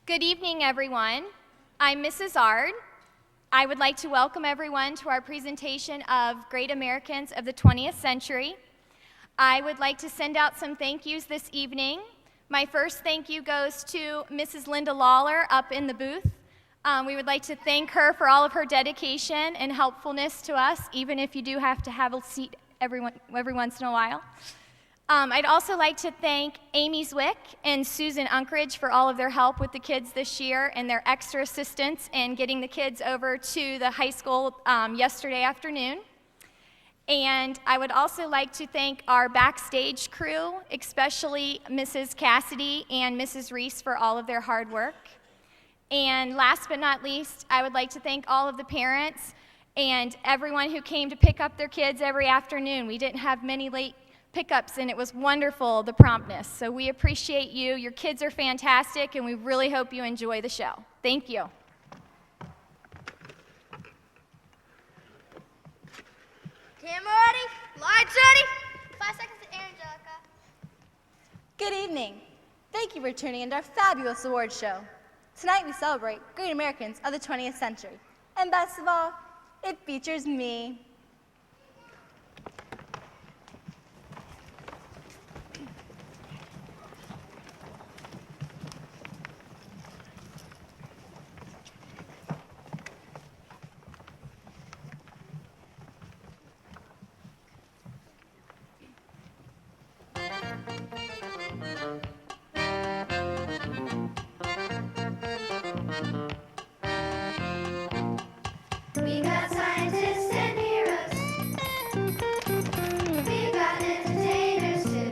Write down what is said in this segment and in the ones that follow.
Good evening, everyone. I'm Mrs. Ard. I would like to welcome everyone to our presentation of Great Americans of the 20th Century. I would like to send out some thank yous this evening. My first thank you goes to Mrs. Linda Lawler up in the booth. We would like to thank her for all of her dedication and helpfulness to us, even if you do have to have a seat every once in a while. I'd also like to thank Amy Zwick and Susan Unkridge for all of their help with the kids this year and their extra assistance in getting the kids over to the high school yesterday afternoon. And I would also like to thank our backstage crew, especially Mrs. Cassidy and Mrs. Reese for all of their hard work. And last but not least, I would like to thank all of the parents and everyone who came to pick up their kids every afternoon. We didn't have many late pickups, and it was wonderful, the promptness. So we appreciate you. Your kids are fantastic, and we really hope you enjoy the show. Thank you. Camera ready? Lights ready? 5 seconds to air, Angelica. Good evening. Thank you for tuning into our fabulous awards show. Tonight we celebrate Great Americans of the 20th Century. And best of all, it features me. We got scientists and heroes. We got entertainers too.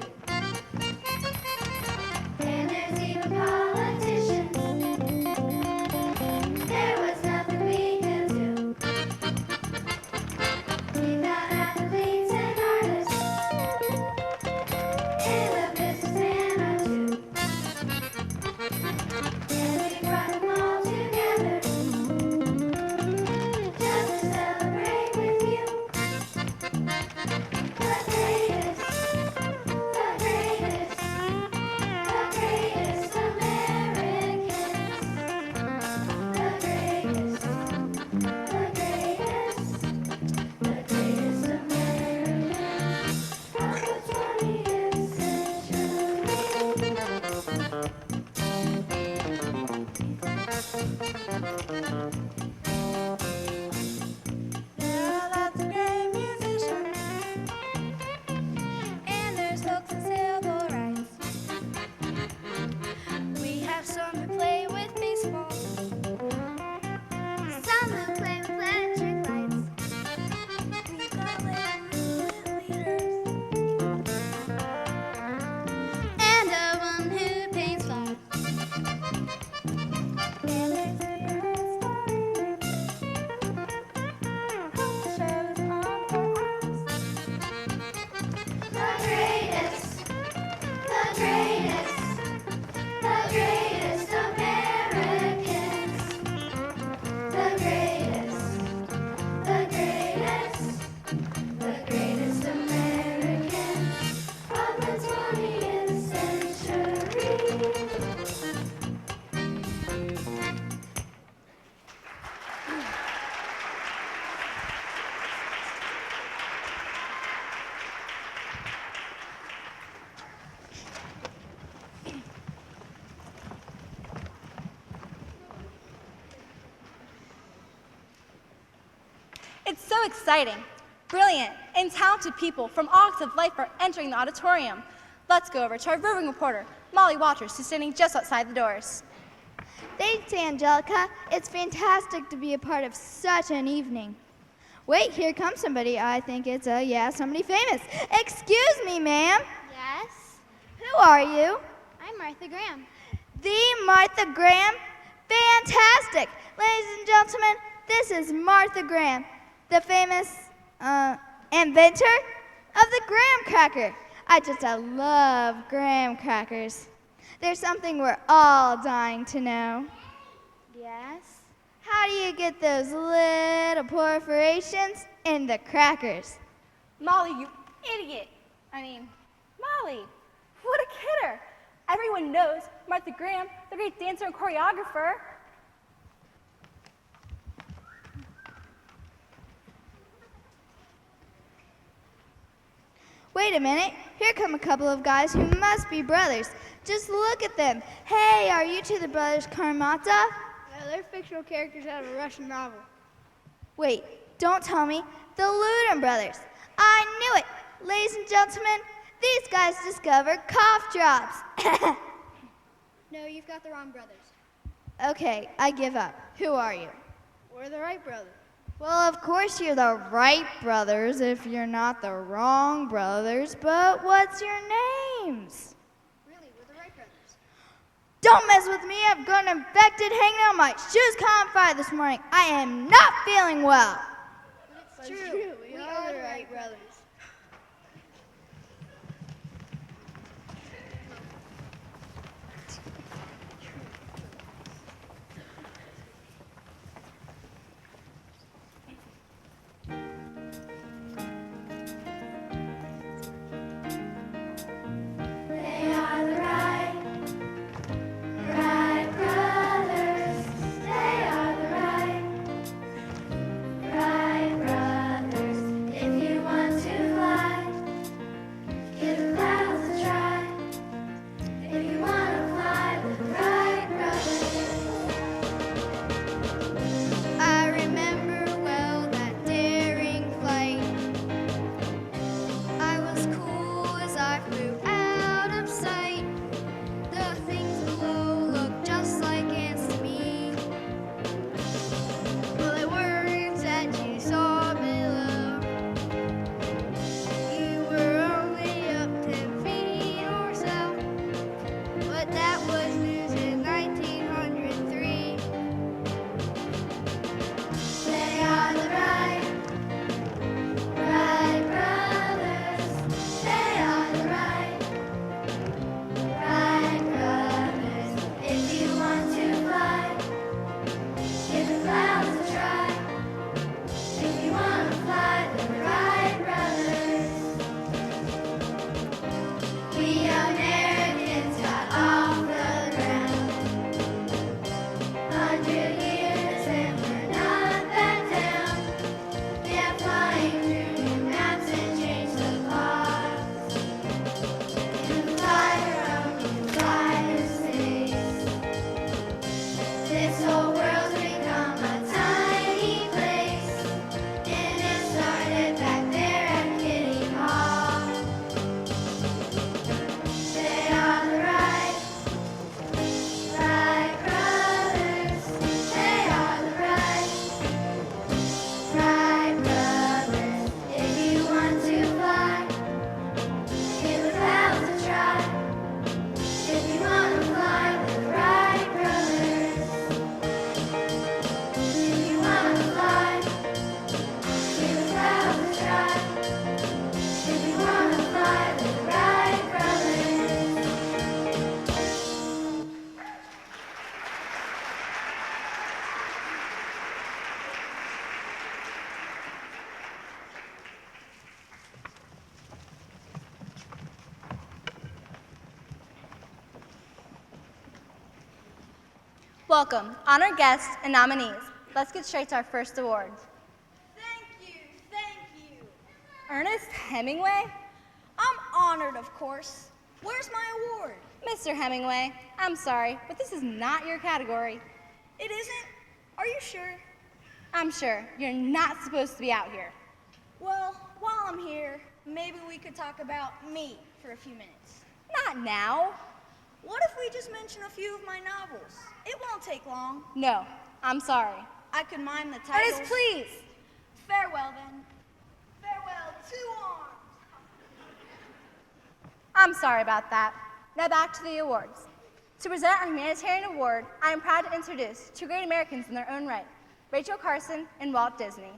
And there's even politicians. There was nothing we could do. We got athletes and artists. And a businessman or two. And we brought them all together. Just to celebrate with you. The greatest Americans. The greatest Americans. From the 20th There are lots of great musicians, and there's folks in civil rights. We have some who play with baseball, some who play with electric lights. We got movement leaders, and a one who paints flags. And there's different stories, hope shows on for us. The greatest Americans. The greatest Americans of the 20th century. It's so exciting. Brilliant and talented people from all walks of life are entering the auditorium. Let's go over to our roving reporter, Molly Waters, who's standing just outside the doors. Thanks, Angelica. It's fantastic to be a part of such an evening. Wait, here comes somebody. I think it's somebody famous. Excuse me, ma'am. Yes, Who are you? I'm Martha Graham. The Martha Graham? Fantastic. Ladies and gentlemen, this is Martha Graham, the famous inventor of the graham cracker. I love graham crackers. There's something we're all dying to know. Yes? How do you get those little perforations in the crackers? Molly, you idiot. Molly, what a kidder. Everyone everyone knows Martha Graham, the great dancer and choreographer. Wait a minute. Here come a couple of guys who must be brothers. Just look at them. Hey, are you two the brothers Karamazov? Yeah, they're fictional characters out of a Russian novel. Wait, don't tell me. The Ludin brothers. I knew it. Ladies and gentlemen, these guys discovered cough drops. No, you've got the wrong brothers. Okay, I give up. Who are you? We're the right brothers. Well, of course you're the right brothers if you're not the wrong brothers, but what's your names? Really, we're the right brothers. Don't mess with me. I've got an infected hanging on my shoes caught on fire this morning. I am not feeling well. But it's true. We are the right brothers. I remember well that daring flight. I was cool as I flew out of sight. The things below looked just like ants to me. Well, they weren't that you saw below. You were only up 10 feet or so. But that was news in 1903. They are the right brothers. They are the right brothers. If you want to fly, give the clouds a try. If you want to fly, the right brothers. We Americans got off the ground 100 years and we're not back down. Yeah, flying through new maps and change the clocks. You can fly your own, you can fly your space. This whole world's become a tiny place, and it started back there at Kitty Hawk. They are the right brothers. They are the right brothers. If you want to fly, give the clouds a try. If you want to fly with the right brothers. If you want to fly, give the clouds a try. If you want to fly with the right brothers. Welcome, honored guests and nominees. Let's get straight to our first award. Thank you. Ernest Hemingway? I'm honored, of course. Where's my award? Mr. Hemingway, I'm sorry, but this is not your category. It isn't? Are you sure? I'm sure you're not supposed to be out here. Well, while I'm here, maybe we could talk about me for a few minutes. Not now. What if we just mention a few of my novels? It won't take long. No, I'm sorry. I could mime the titles. Ernest, please. Farewell, then. Farewell to arms. I'm sorry about that. Now back to the awards. To present our humanitarian award, I am proud to introduce two great Americans in their own right, Rachel Carson and Walt Disney.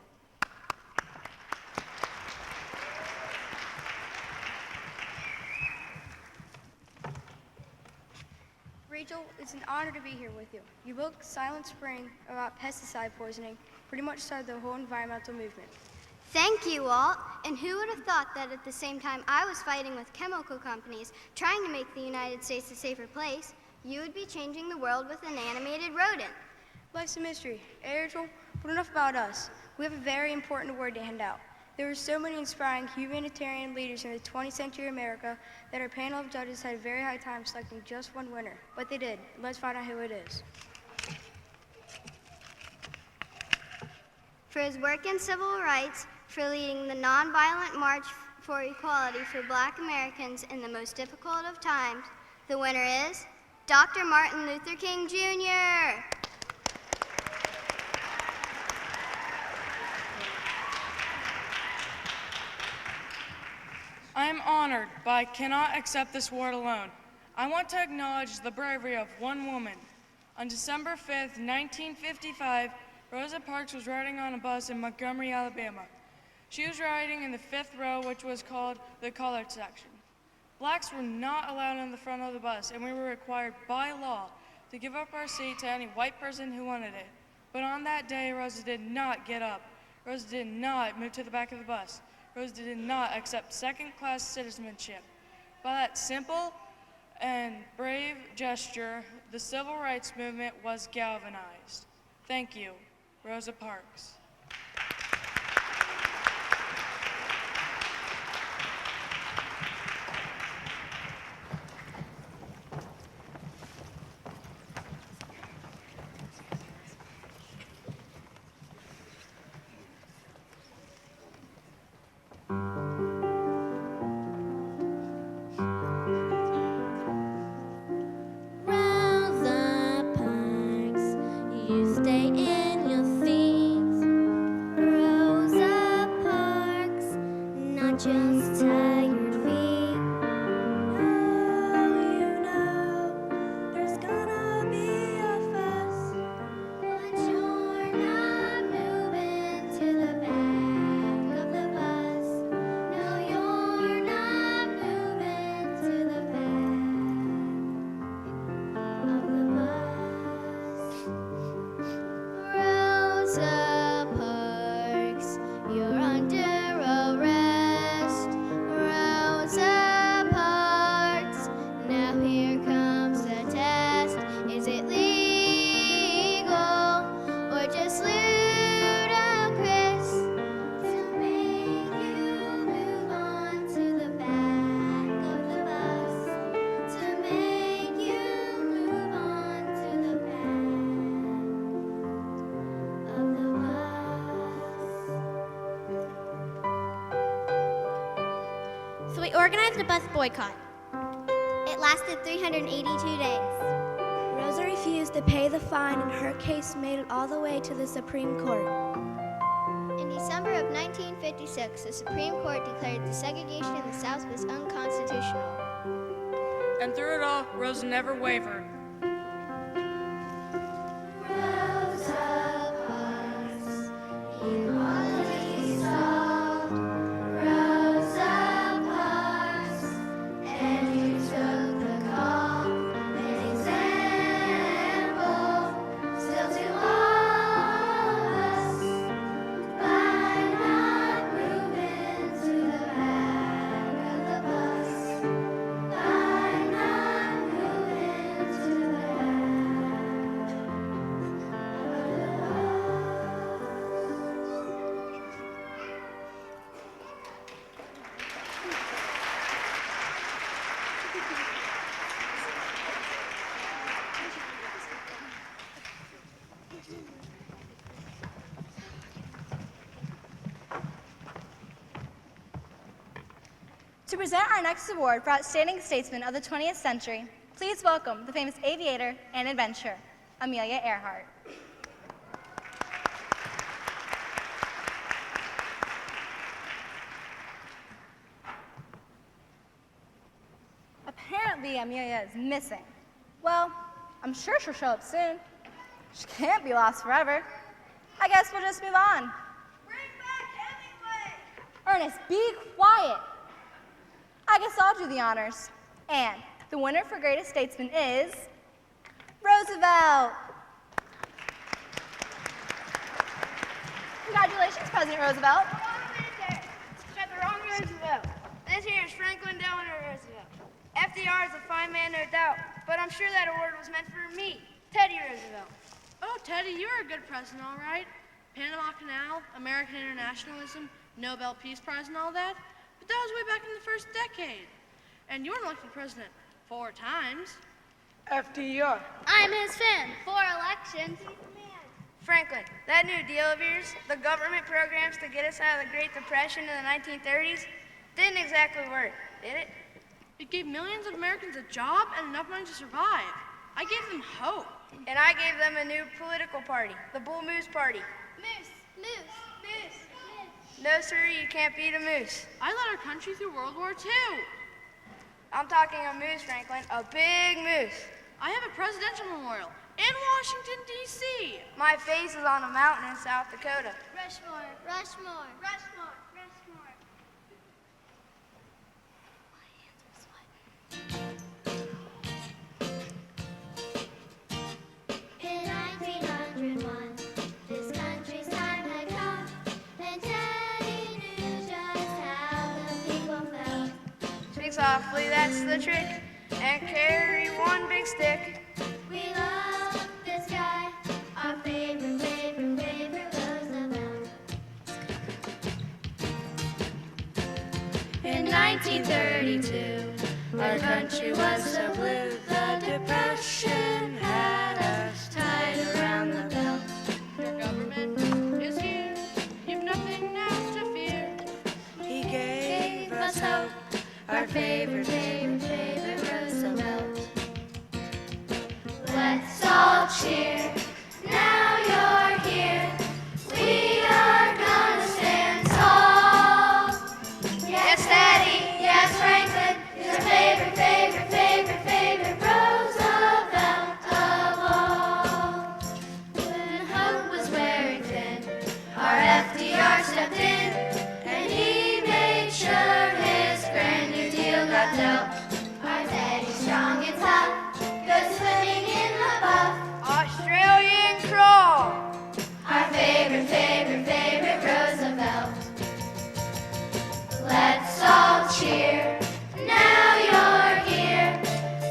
Rachel, it's an honor to be here with you. Your book, Silent Spring, about pesticide poisoning, pretty much started the whole environmental movement. Thank you, Walt. And who would have thought that at the same time I was fighting with chemical companies trying to make the United States a safer place, you would be changing the world with an animated rodent? Life's a mystery. Rachel, but enough about us. We have a very important award to hand out. There were so many inspiring humanitarian leaders in the 20th century America that our panel of judges had a very high time selecting just one winner. But they did. Let's find out who it is. For his work in civil rights, for leading the nonviolent march for equality for Black Americans in the most difficult of times, the winner is Dr. Martin Luther King, Jr. I am honored, but I cannot accept this award alone. I want to acknowledge the bravery of one woman. On December 5th, 1955, Rosa Parks was riding on a bus in Montgomery, Alabama. She was riding in the 5th row, which was called the colored section. Blacks were not allowed in the front of the bus, and we were required by law to give up our seat to any white person who wanted it. But on that day, Rosa did not get up. Rosa did not move to the back of the bus. Rosa did not accept second-class citizenship. By that simple and brave gesture, the civil rights movement was galvanized. Thank you, Rosa Parks. Rosa Parks, you stay in your seats. Rosa Parks, not just tired feet. Oh, you know, there's gonna be a fuss, but you're not moving to the back of the bus. No, you're not moving to the back of the bus. Rosa Parks, you're under arrest. Rosa Parks, now here comes the test. Is it legal or just ludicrous to make you move on to the back of the bus? To make you move on to the back of the bus. So we organized a bus boycott. It lasted 382 days. Rosa refused to pay the fine, and her case made it all the way to the Supreme Court. In December of 1956, the Supreme Court declared the segregation in the South was unconstitutional. And through it all, Rosa never wavered. Rosa Parks, equality solved. Rosa Parks, and you took the call. An example, still to all of us, by not moving to the back of the bus. By not moving to the back of the To present our next award for Outstanding Statesman of the 20th Century, please welcome the famous aviator and adventurer, Amelia Earhart. Apparently, Amelia is missing. Well, I'm sure she'll show up soon. She can't be lost forever. I guess we'll just move on. Bring back Hemingway! Ernest, be quiet. I guess I'll do the honors. And the winner for Greatest Statesman is Roosevelt. Congratulations, President Roosevelt. I want to win cheers, Franklin Delano Roosevelt. FDR is a fine man, no doubt, but I'm sure that award was meant for me, Teddy Roosevelt. Oh, Teddy, you're a good president, all right. Panama Canal, American internationalism, Nobel Peace Prize and all that. But that was way back in the first decade. And you were elected president 4 times. FDR. I'm his fan. 4 elections. Franklin, that New Deal of yours, the government programs to get us out of the Great Depression in the 1930s, didn't exactly work, did it? It gave millions of Americans a job and enough money to survive. I gave them hope. And I gave them a new political party, the Bull Moose Party. Moose, moose, moose, moose. No, sir, you can't beat a moose. I led our country through World War II. I'm talking a moose, Franklin, a big moose. I have a presidential memorial in Washington, D.C. My face is on a mountain in South Dakota. Rushmore, Rushmore, Rushmore, Rushmore. In 1901, this country's time had come, and Teddy knew just how the people felt. Speak softly, that's the trick, and carry one big stick. We love this guy, our favorite, favorite, favorite Roosevelt. In 1932, our country was so blue, the Depression had us tied around the belt. Your government is here, you've nothing now to fear. He gave us hope, our favorite, favorite, favorite Roosevelt. Let's all cheer, now you're here. We are gonna stand tall. Yes, Daddy, yes, Franklin, your favorite, favorite, favorite, favorite Roosevelt of all. When hope was wearing thin, our FDR stepped in, and he made sure his grand new deal got dealt. Our Teddy strong and tough, goes swimming in the buff. Australian crawl. Our favorite, favorite, favorite Roosevelt. Let's all cheer, now you're here.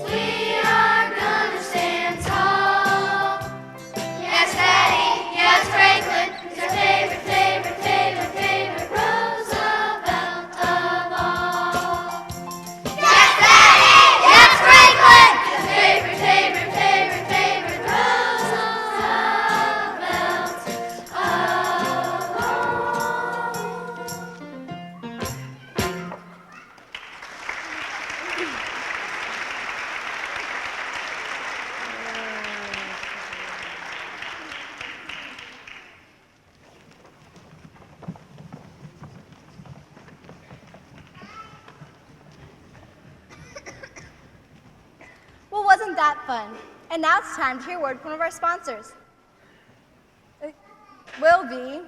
We are gonna stand tall. Yes, Daddy, yes, Franklin, he's our favorite, favorite, favorite, favorite Roosevelt of all. Yes, Daddy, yes, Franklin, he's our favorite, favorite, favorite, favorite Roosevelt of all. Well, wasn't that fun? And now it's time to hear a word from one of our sponsors. It will be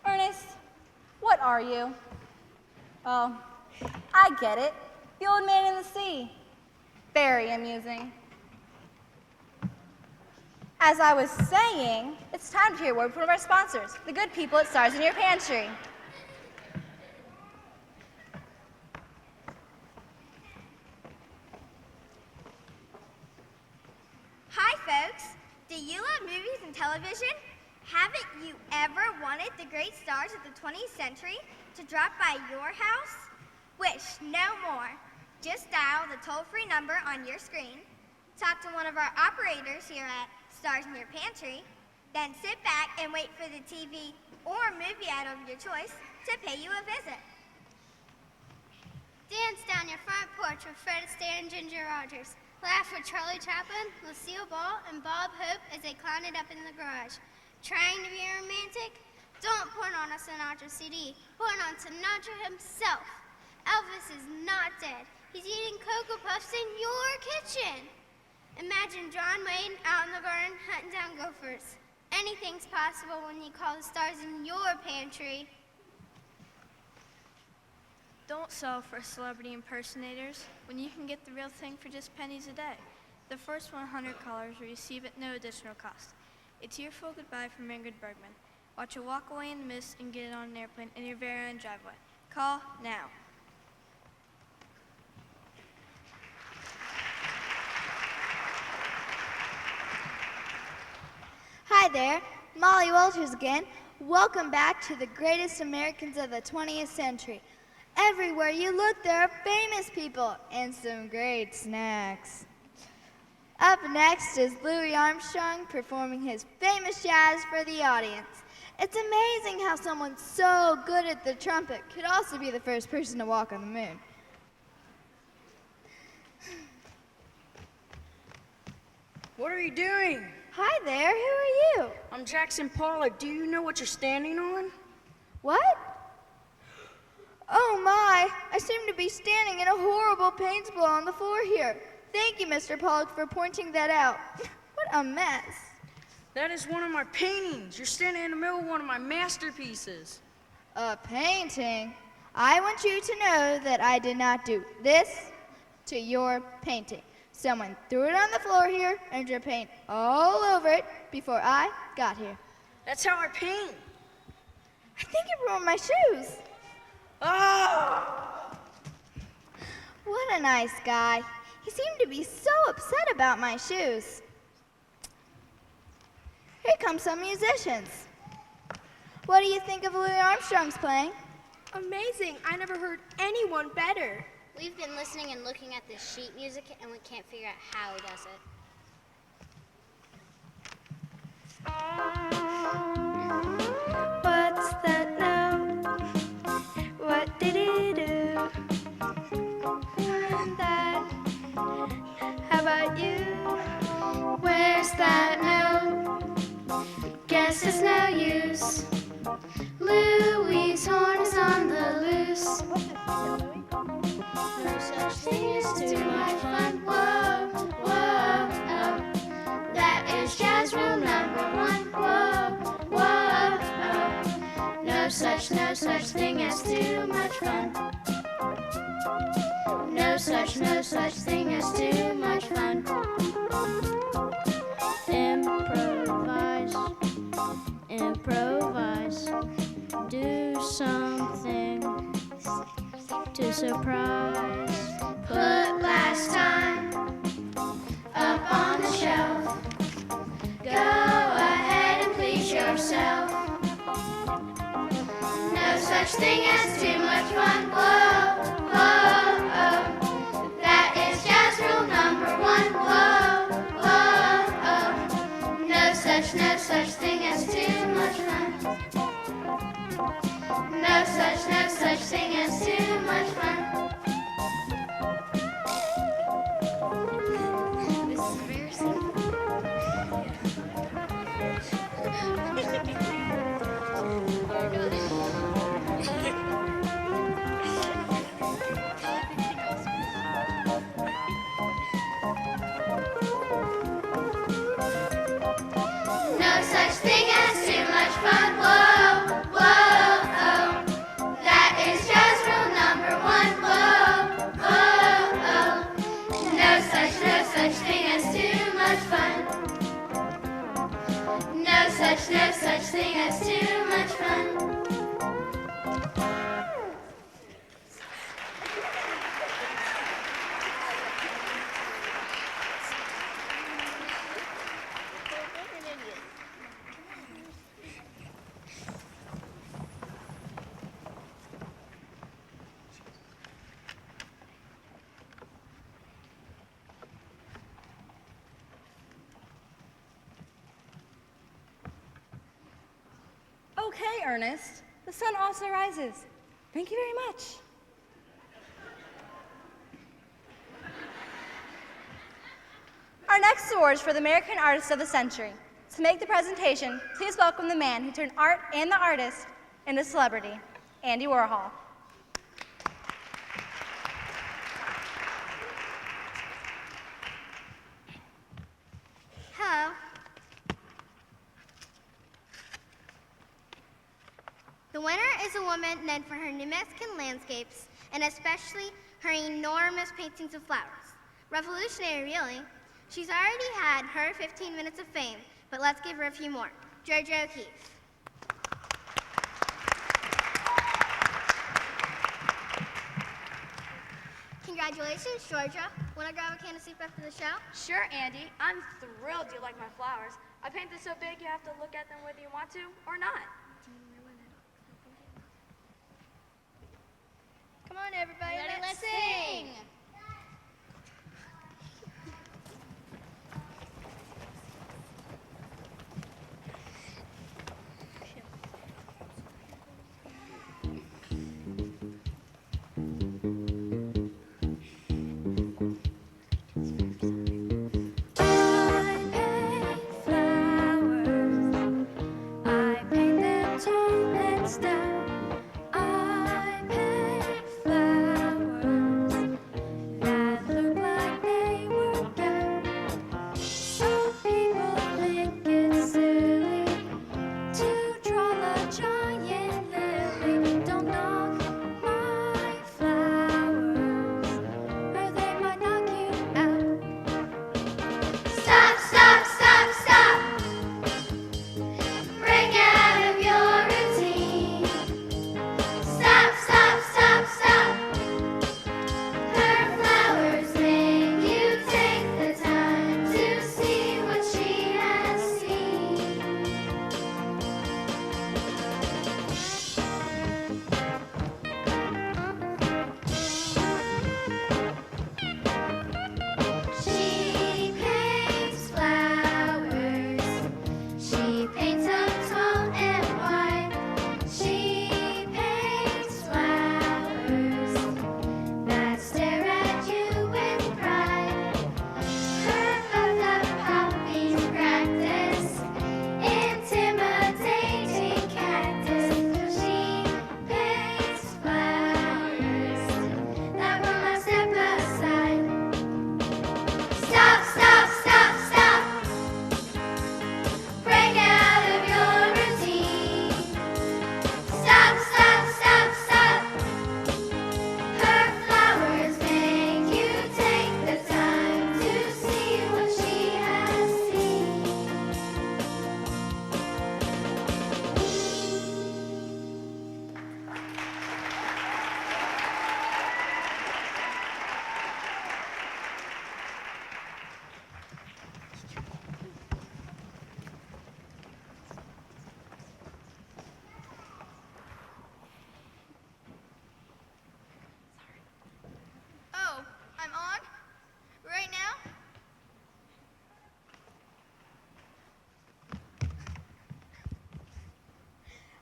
Ernest. What are you? Oh, I get it. The old man in the sea. Very amusing. As I was saying, it's time to hear a word from one of our sponsors, the good people at Stars in Your Pantry. Hi, folks. Do you love movies and television? Haven't you ever wanted the great stars of the 20th century to drop by your house? Wish no more. Just dial the toll-free number on your screen, talk to one of our operators here at Stars in Your Pantry, then sit back and wait for the TV or movie ad of your choice to pay you a visit. Dance down your front porch with Fred Astaire and Ginger Rogers. Laugh with Charlie Chaplin, Lucille Ball, and Bob Hope as they clown it up in the garage. Trying to be romantic? Don't put on a Sinatra CD. Put on Sinatra himself. Elvis is not dead. He's eating Cocoa Puffs in your kitchen. Imagine John Wayne out in the garden hunting down gophers. Anything's possible when you call the stars in your pantry. Don't settle for celebrity impersonators when you can get the real thing for just pennies a day. The first 100 callers will receive at no additional cost. It's your full goodbye from Ingrid Bergman. Watch it walk away in the mist and get it on an airplane in your very own driveway. Call now. Hi there, Molly Walters again. Welcome back to the greatest Americans of the 20th century. Everywhere you look, there are famous people and some great snacks. Up next is Louis Armstrong performing his famous jazz for the audience. It's amazing how someone so good at the trumpet could also be the first person to walk on the moon. What are you doing? Hi there, who are you? I'm Jackson Pollock. Do you know what you're standing on? What? Oh my, I seem to be standing in a horrible paint spill on the floor here. Thank you, Mr. Pollock, for pointing that out. What a mess. That is one of my paintings. You're standing in the middle of one of my masterpieces. A painting? I want you to know that I did not do this to your painting. Someone threw it on the floor here and drew paint all over it before I got here. That's how I paint. I think it ruined my shoes. Oh! What a nice guy. He seemed to be so upset about my shoes. Here come some musicians. What do you think of Louis Armstrong's playing? Amazing. I never heard anyone better. We've been listening and looking at this sheet music, and we can't figure out how he does it. What's that now? What did he do? That. How about you? Where's that note? Guess it's no use. Louis' horn is on the loose. No such thing as too much fun. Whoa, whoa, oh. That is jazz rule number one. Whoa, whoa, oh. No such thing as too much fun. No such thing as too much fun. Improvise, improvise. Do something to surprise. Put last time up on the shelf. Go ahead and please yourself. No such thing as too much fun. Whoa, whoa, oh. That is jazz rule number one. Whoa, whoa, oh. No such thing as too much fun. No such thing as too much fun. This is very simple. No such thing as too much fun. Whoa, whoa, oh. That is jazz rule number one. Whoa, whoa, oh. No such thing as too much fun. No such thing as too much fun. Okay, Ernest. The sun also rises. Thank you very much. Our next award is for the American Artist of the Century. To make the presentation, please welcome the man who turned art and the artist into celebrity, Andy Warhol. Hello. The winner is a woman known for her New Mexican landscapes and especially her enormous paintings of flowers. Revolutionary, really. She's already had her 15 minutes of fame, but let's give her a few more. JoJo O'Keefe. Congratulations, Georgia. Want to grab a can of soup after the show? Sure, Andy. I'm thrilled you like my flowers. I painted so big you have to look at them whether you want to or not. Come on, everybody, let's sing.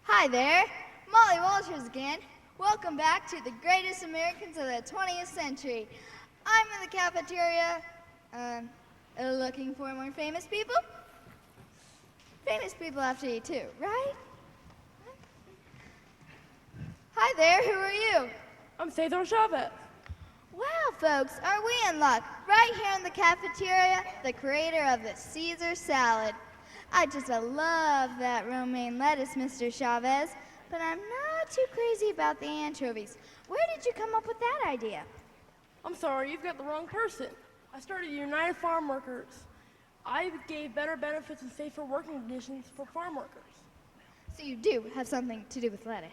Hi there, Molly Walters again. Welcome back to the greatest Americans of the 20th century. I'm in the cafeteria, looking for more famous people. Famous people have to eat too, right? Hi there, who are you? I'm Cesar Chavez. Wow, folks, are we in luck? Right here in the cafeteria, the creator of the Caesar salad. I just love that romaine lettuce, Mr. Chavez, but I'm not too crazy about the anchovies. Where did you come up with that idea? I'm sorry, you've got the wrong person. I started United Farm Workers. I gave better benefits and safer working conditions for farm workers. So you do have something to do with lettuce?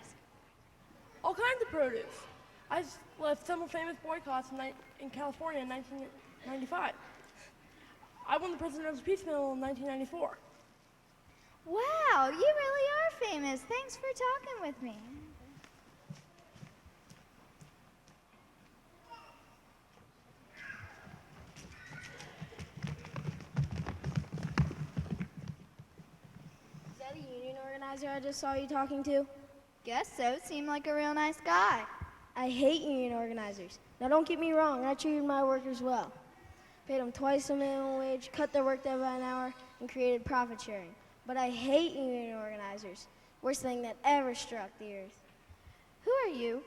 All kinds of produce. I led several famous boycotts in California in 1995. I won the Presidential Peace Medal in 1994. Wow, you really are famous. Thanks for talking with me. Is that a union organizer I just saw you talking to? Guess so. Seemed like a real nice guy. I hate union organizers. Now don't get me wrong, I treated my workers well. Paid them twice the minimum wage, cut their workday by an hour, and created profit sharing. But I hate union organizers. Worst thing that ever struck the earth. Who are you?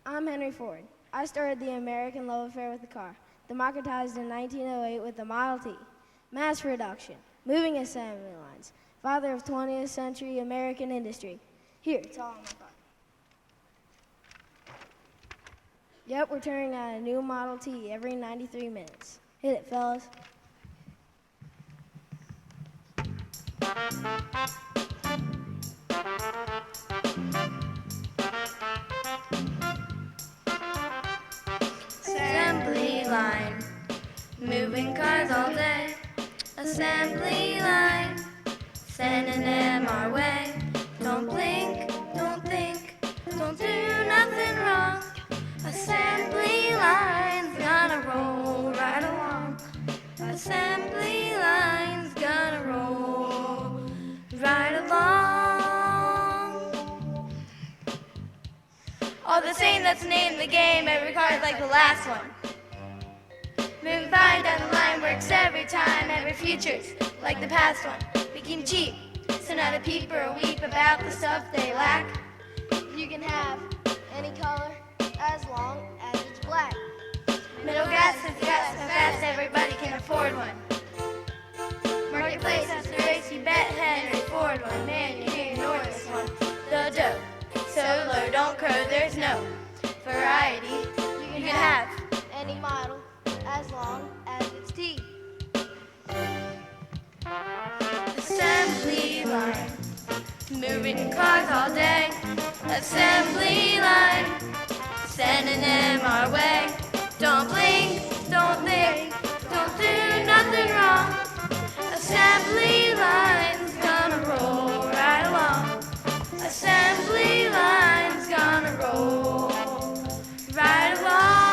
I'm Henry Ford. I started the American love affair with the car, democratized in 1908 with the Model T. Mass production, moving assembly lines, father of 20th century American industry. Here, it's all in my car. Yep, we're turning out a new Model T every 93 minutes. Hit it, fellas. line. Moving cars all day. Assembly line. Sending them our way. Don't blink, don't think, don't do nothing wrong. Assembly line's gonna roll right along. Assembly line's gonna roll right along. All the same, that's the name of the game. Every card's like the last one. Moving fine down the line works every time. Every future's like the past one. Became cheap, so not a peep or a weep about the stuff they lack. You can have any color as long as it's black. Middle gas is gas, how fast everybody can afford one. Marketplace has the race, you bet Henry Ford one. Man, you can't ignore this one. The dough, so low, don't crow, there's no variety. You can have any model as long as it's T. Assembly line, moving cars all day. Assembly line, sending them our way. Don't blink, don't think, don't do nothing wrong. Assembly line's gonna roll right along. Assembly line's gonna roll right along.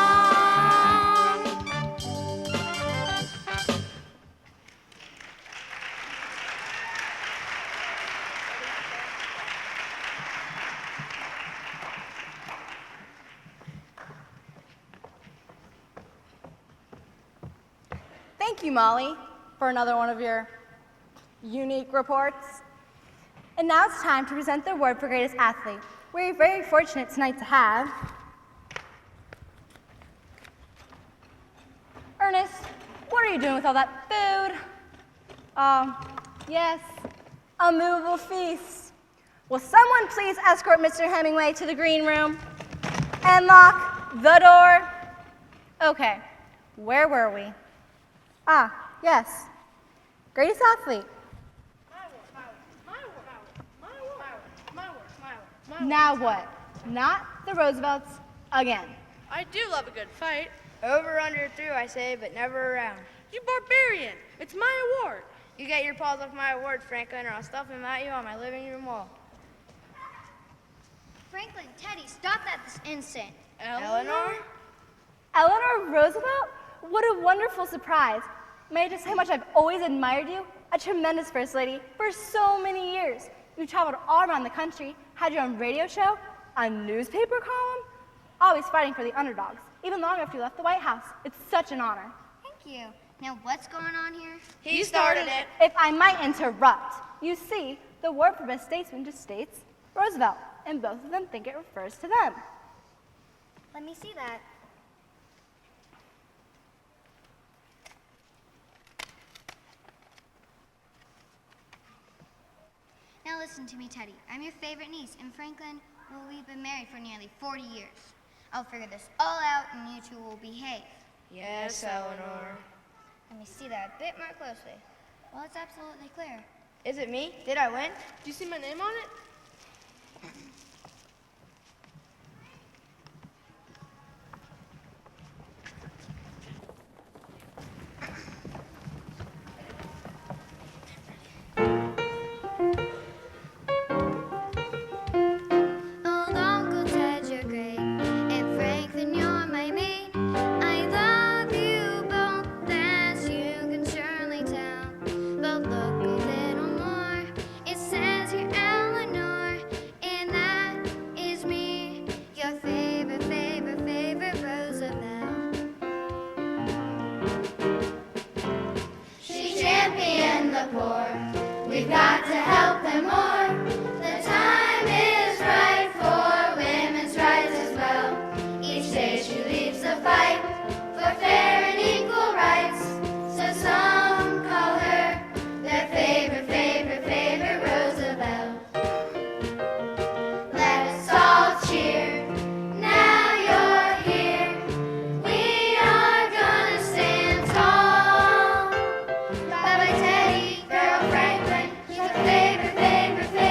Thank you, Molly, for another one of your unique reports. And now it's time to present the award for greatest athlete. We're very fortunate tonight to have Ernest. What are you doing with all that food? Yes, a movable feast. Will someone please escort Mr. Hemingway to the green room and lock the door? Okay, where were we? Yes. Greatest athlete. Now what? Not the Roosevelts again. I do love a good fight. Over, under, through, I say, but never around. You barbarian! It's my award. You get your paws off my award, Franklin, or I'll stuff him at you on my living room wall. Franklin, Teddy, stop that this instant. Eleanor? Eleanor Roosevelt? What a wonderful surprise. May I just say how much I've always admired you? A tremendous first lady for so many years. You traveled all around the country, had your own radio show, a newspaper column, always fighting for the underdogs, even long after you left the White House. It's such an honor. Thank you. Now what's going on here? He started it. If I might interrupt, you see, the award for best statesman just states Roosevelt, and both of them think it refers to them. Let me see that. Now listen to me, Teddy. I'm your favorite niece, and Franklin, well, we've been married for nearly 40 years. I'll figure this all out, and you two will behave. Yes, Eleanor. Let me see that a bit more closely. Well, it's absolutely clear. Is it me? Did I win? Do you see my name on it? We've got to help them more. The time is right for women's rights as well. Each day she leads the fight for fair and equal rights. So some call her their favorite, favorite, favorite Roosevelt. Let us all cheer. Now you're here. We are gonna stand tall. Bye bye, Teddy, Farrell, Franklin. Your favorite, favorite, favorite.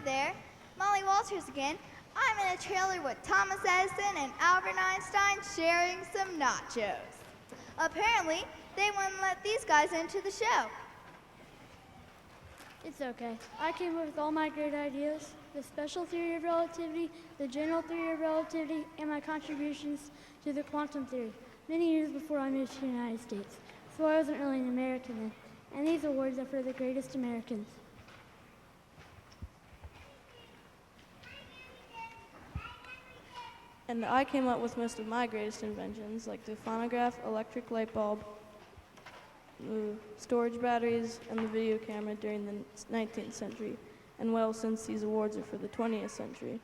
there, Molly Walters again. I'm in a trailer with Thomas Edison and Albert Einstein sharing some nachos. Apparently, they wouldn't let these guys into the show. It's okay. I came up with all my great ideas, the special theory of relativity, the general theory of relativity, and my contributions to the quantum theory many years before I moved to the United States. So I wasn't really an American then. And these awards are for the greatest Americans. And I came up with most of my greatest inventions, like the phonograph, electric light bulb, the storage batteries, and the video camera during the 19th century. And well, since these awards are for the 20th century.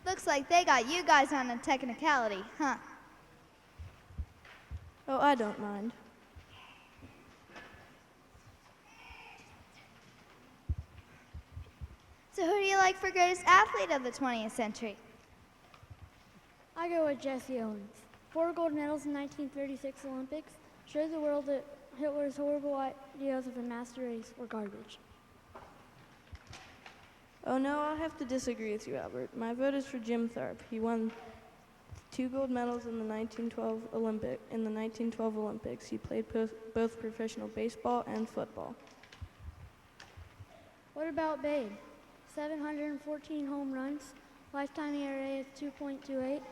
Looks like they got you guys on a technicality, huh? Oh, I don't mind. So who do you like for greatest athlete of the 20th century? I go with Jesse Owens. 4 gold medals in 1936 Olympics showed the world that Hitler's horrible ideas of a master race were garbage. Oh no, I'll have to disagree with you, Albert. My vote is for Jim Thorpe. He won 2 gold medals in the 1912 Olympics. He played both professional baseball and football. What about Babe? 714 home runs, lifetime ERA of 2.28,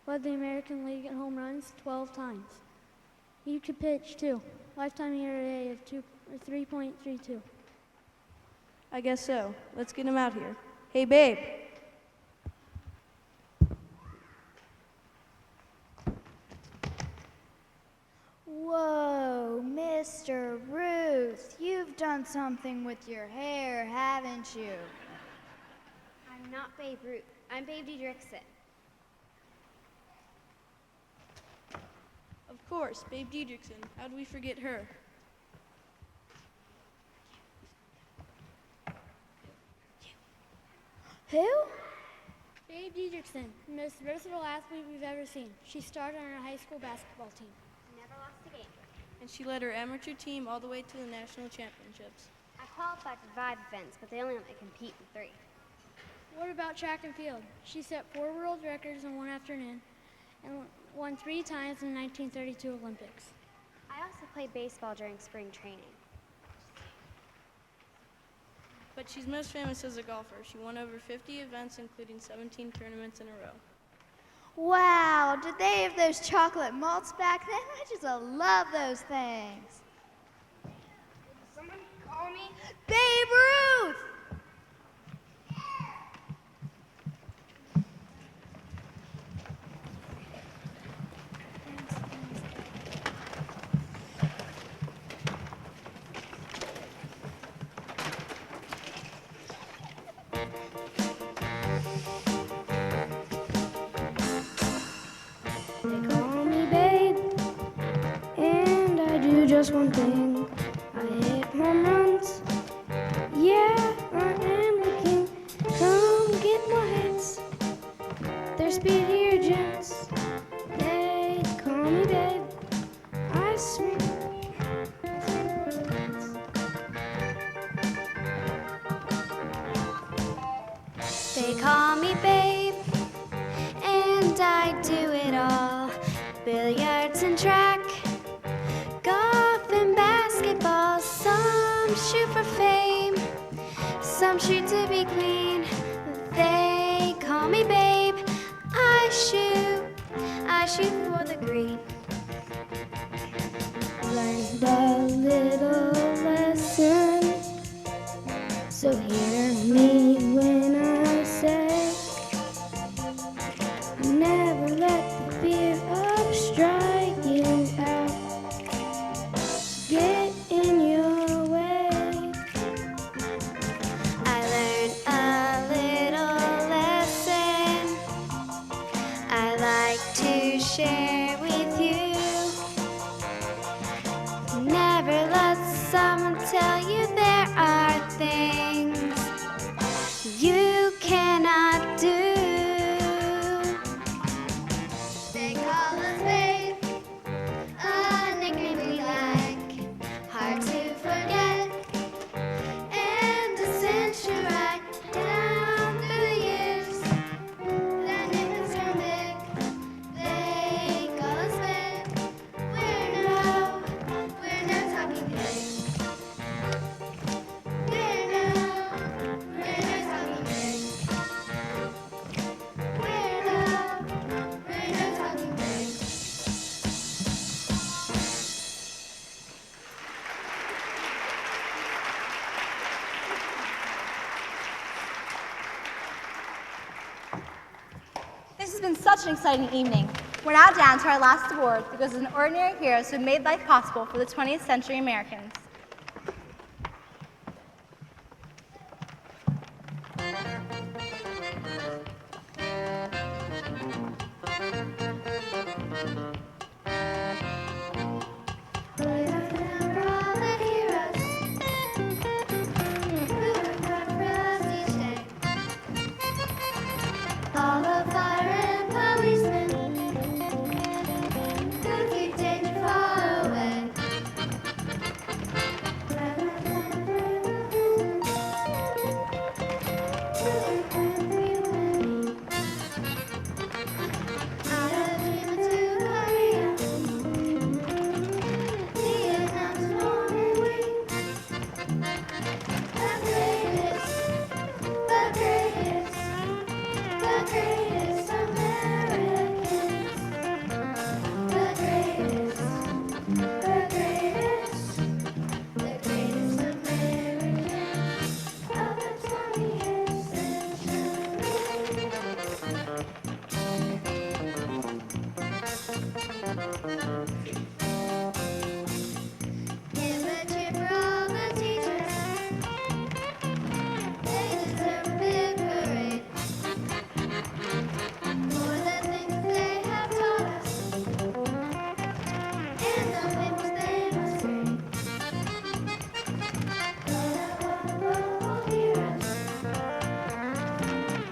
led the American League in home runs 12 times. He could pitch too, lifetime ERA of 3.32. I guess so. Let's get him out here. Hey, Babe. Whoa, Mr. Ruth, you've done something with your hair, haven't you? I'm not Babe Ruth. I'm Babe Diedrichson. Of course, Babe Diedrichson. How do we forget her? Who? Babe Diedrichson, the most versatile athlete we've ever seen. She started on our high school basketball team. Never lost a game. And she led her amateur team all the way to the national championships. I qualified for 5 events, but they only let me compete in 3. What about track and field? She set 4 world records in one afternoon and won 3 times in the 1932 Olympics. I also played baseball during spring training. But she's most famous as a golfer. She won over 50 events, including 17 tournaments in a row. Wow, did they have those chocolate malts back then? I just love those things. Someone call me? Babe Ruth! They call me babe, and I do just one thing. I hit home runs. Yeah, I am the king. Come get my hits. They're speedier gents. They call me babe. I swing. They call me babe, and I do it all. Billiards and track, golf and basketball. Some shoot for fame, some shoot to be clean. They call me babe. I shoot for the green. Learned a little lesson, so hear me when I say, never let the fear of striking out get in your way. I learned a little lesson I like to share with you. Never let someone tell you there are things has been such an exciting evening. We're now down to our last award that goes to an ordinary heroes who made life possible for the 20th century Americans. All the fire and policemen who keep danger far away. Out of Lima to Korea, Vietnam's Normandy. The greatest Americans. The greatest Americans of the 20th Give a cheer for all the teachers. They deserve a big parade for the things they have taught us and the papers they must read. Wonderful heroes.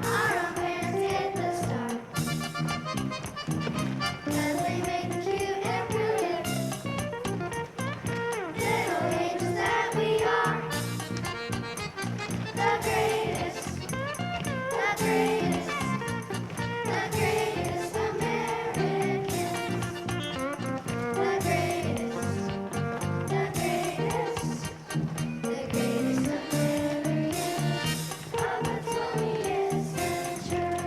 Our own parents get the start, 'cause they make the cute and brilliant little angels that we are. The greatest Americans. The greatest Americans of the 20th Century.